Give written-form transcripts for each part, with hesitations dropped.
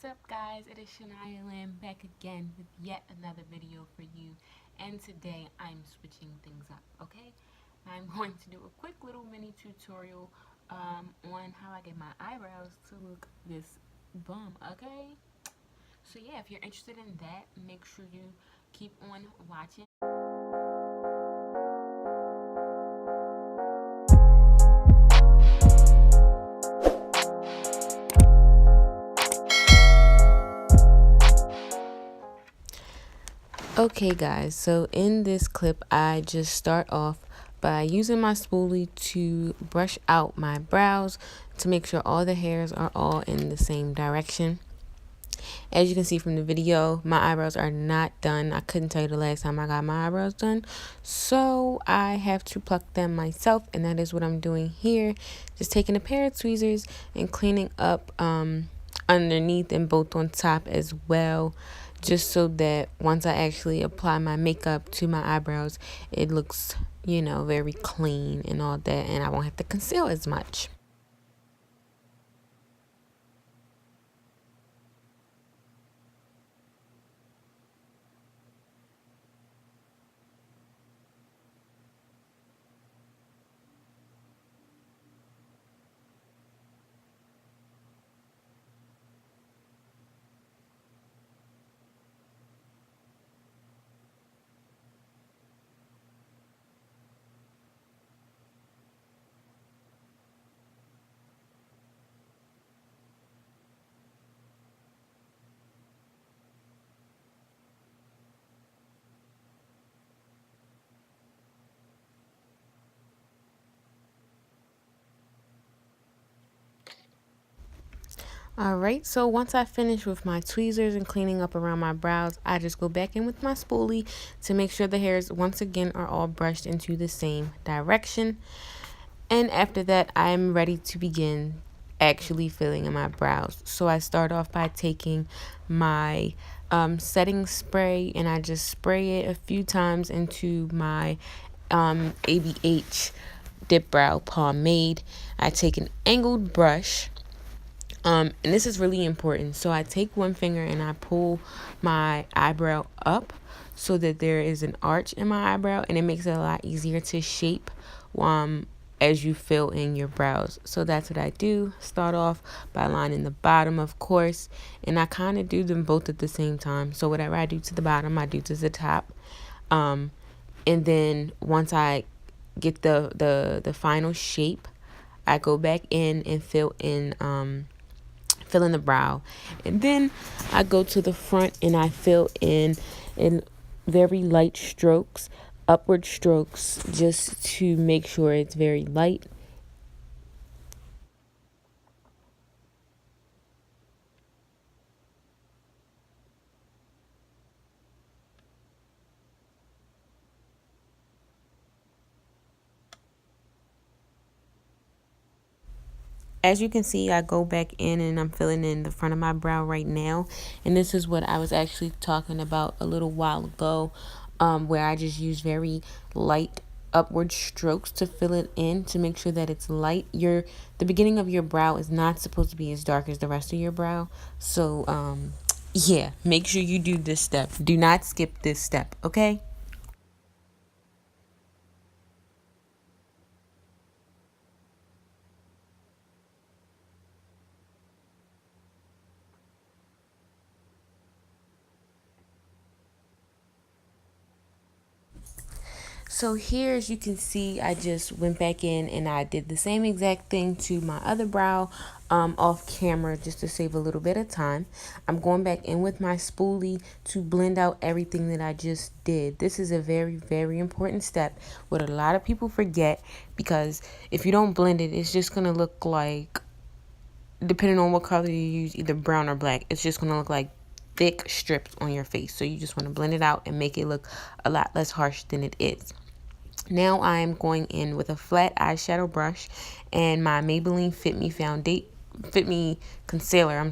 up, guys? It is Shania Lamb back again with yet another video for you. And today I'm switching things up, okay? I'm going to do a quick little mini tutorial on how I get my eyebrows to look this bomb, okay? So yeah, if you're interested in that, make sure you keep on watching. Okay guys, so in this clip I just start off by using my spoolie to brush out my brows to make sure all the hairs are all in the same direction. As you can see from the video, my eyebrows are not done. I couldn't tell you the last time I got my eyebrows done, so I have to pluck them myself, and that is what I'm doing here. Just taking a pair of tweezers and cleaning up underneath and both on top as well, just so that once I actually apply my makeup to my eyebrows, it looks, very clean and all that, and I won't have to conceal as much. Alright, so once I finish with my tweezers and cleaning up around my brows, I just go back in with my spoolie to make sure the hairs once again are all brushed into the same direction. And after that, I'm ready to begin actually filling in my brows. So I start off by taking my setting spray and I just spray it a few times into my ABH Dipbrow Pomade. I take an angled brush. And this is really important. So I take one finger and I pull my eyebrow up so that there is an arch in my eyebrow, and it makes it a lot easier to shape as you fill in your brows. So that's what I do. Start off by lining the bottom, of course, and I kind of do them both at the same time. So whatever I do to the bottom, I do to the top. And then once I get the final shape, I go back in and fill in the brow, and then I go to the front and I fill in very light strokes, upward strokes, just to make sure it's very light. As you can see, I go back in and I'm filling in the front of my brow right now. And this is what I was actually talking about a little while ago, where I just use very light upward strokes to fill it in to make sure that it's light. The beginning of your brow is not supposed to be as dark as the rest of your brow. So, yeah, make sure you do this step. Do not skip this step, okay? So here, as you can see, I just went back in and I did the same exact thing to my other brow off camera just to save a little bit of time. I'm going back in with my spoolie to blend out everything that I just did. This is a very, very important step, what a lot of people forget, because if you don't blend it, it's just going to look like, depending on what color you use, either brown or black, it's just going to look like thick strips on your face. So you just want to blend it out and make it look a lot less harsh than it is. Now I'm going in with a flat eyeshadow brush and my Maybelline Fit Me Concealer,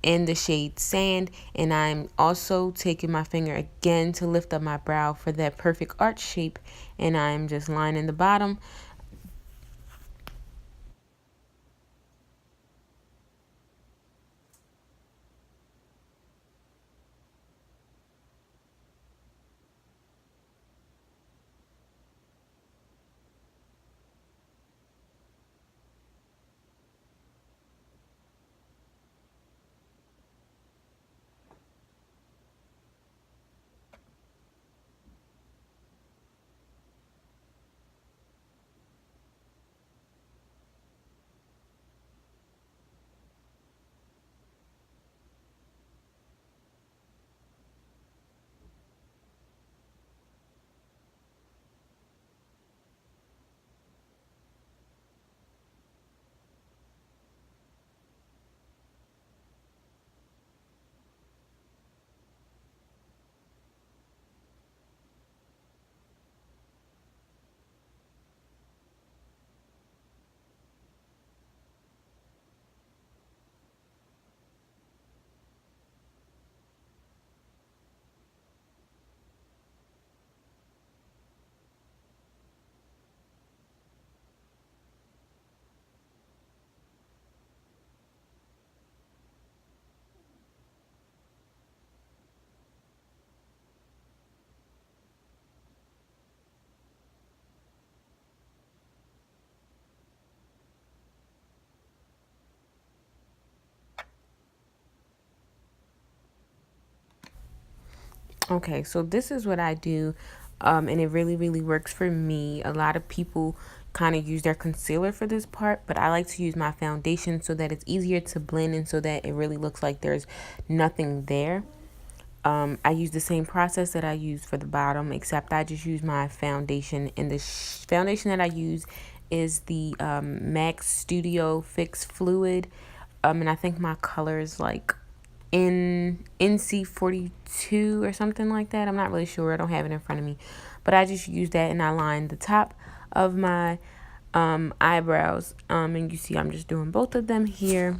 in the shade Sand, and I'm also taking my finger again to lift up my brow for that perfect arch shape, and I'm just lining the bottom. Okay, so this is what I do, and it really, really works for me. A lot of people kind of use their concealer for this part, but I like to use my foundation so that it's easier to blend and so that it really looks like there's nothing there. I use the same process that I use for the bottom, except I just use my foundation, and the foundation that I use is the MAC Studio Fix Fluid, and I think my color is like in NC42 or something like that. I'm not really sure. I don't have it in front of me, but I just use that and I line the top of my eyebrows. And you see I'm just doing both of them here.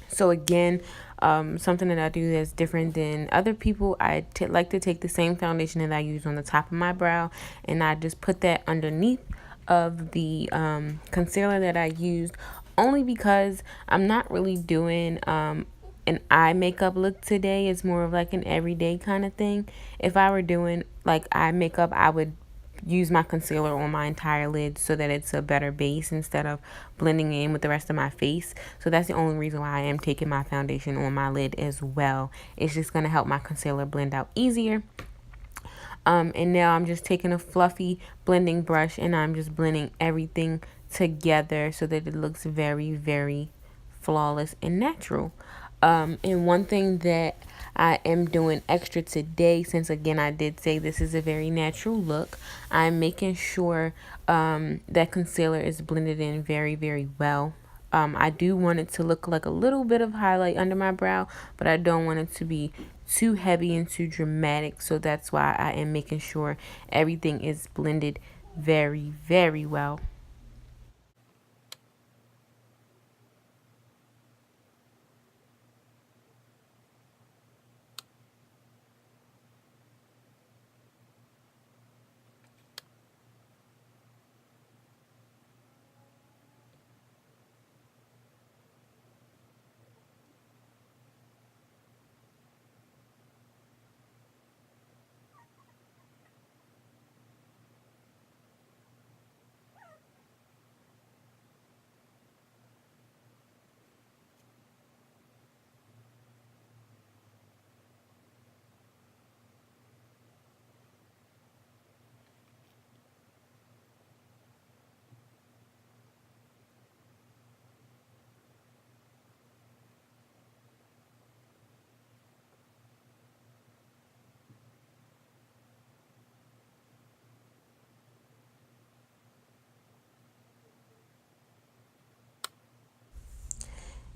So again, something that I do that's different than other people, I like to take the same foundation that I use on the top of my brow, and I just put that underneath of the concealer that I used, only because I'm not really doing an eye makeup look today. It's more of like an everyday kind of thing. If I were doing like eye makeup, I would use my concealer on my entire lid so that it's a better base instead of blending in with the rest of my face. So that's the only reason why I am taking my foundation on my lid as well. It's just going to help my concealer blend out easier. And now I'm just taking a fluffy blending brush and I'm just blending everything together so that it looks very, very flawless and natural. And one thing that I am doing extra today, since again I did say this is a very natural look, I'm making sure that concealer is blended in very, very well. I do want it to look like a little bit of highlight under my brow, but I don't want it to be too heavy and too dramatic. So that's why I am making sure everything is blended very, very well.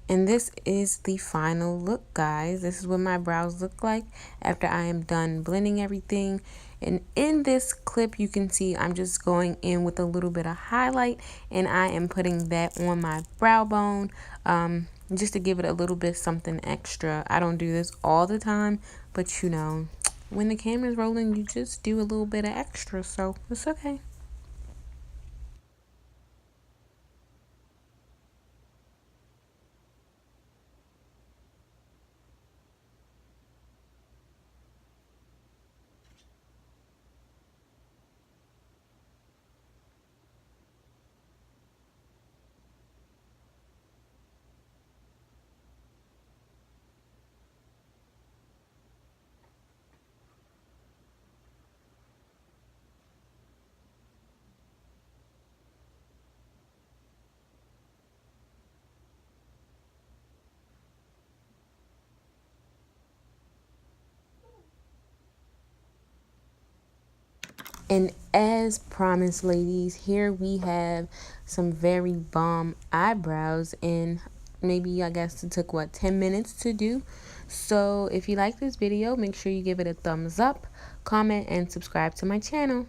And this is the final look, guys. This is what my brows look like after I am done blending everything. And in this clip, you can see I'm just going in with a little bit of highlight, and I am putting that on my brow bone just to give it a little bit something extra. I don't do this all the time, but you know, when the camera's rolling, you just do a little bit of extra, so it's okay. And as promised, ladies, here we have some very bomb eyebrows, and maybe I guess it took what, 10 minutes to do. So if you like this video, make sure you give it a thumbs up, comment, and subscribe to my channel.